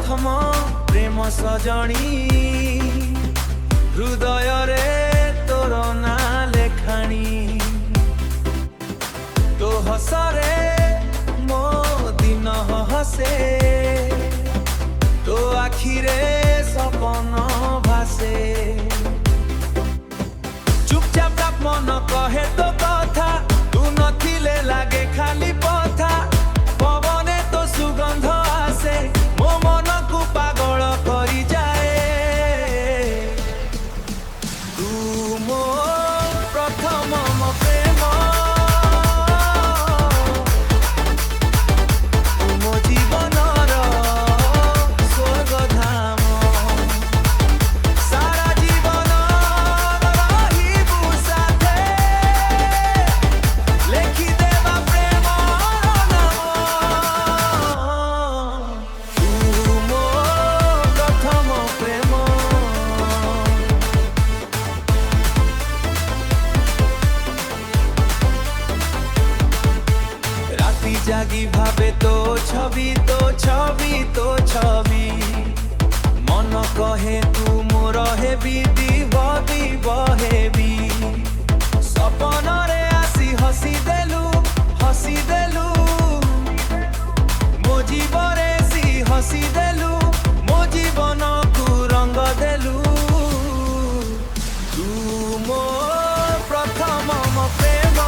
प्रथम प्रेम सजणी हृदय रे तोर ना लेखाणी तो हसरे मो दिन हसे तो आखिरे सपन भासे चुपचाप डाक मन कहे तो कथा तू नथिले लागे खाली पथा पवने तो सुगंध आसे मो मन को पागल करी जाए तू मो प्रथम मो प्रेम तू मो जीवनर स्वर्गधाम सारा जीवन रहिबु साथे लेखि देवा प्रेमर नाम तू मो प्रथम प्रेम राति जागी भावे तो छवि तो छवि तो छवि मन कहे तू मोर हेबी दिव हेबी सपन रे आसी हसी देलु मो जीवरे सी हसी देलु मो जीवन को रंग देलु तू मो प्रथम मो प्रेम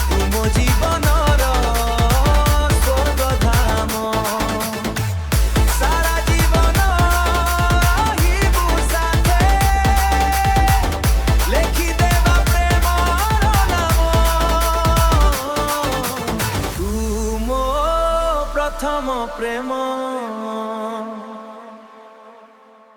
तू मो जीवनर स्वर्गधाम सारा जीवन रहिबु साथे लेखि देवा प्रेमर नाम तू मो प्रथम प्रेम।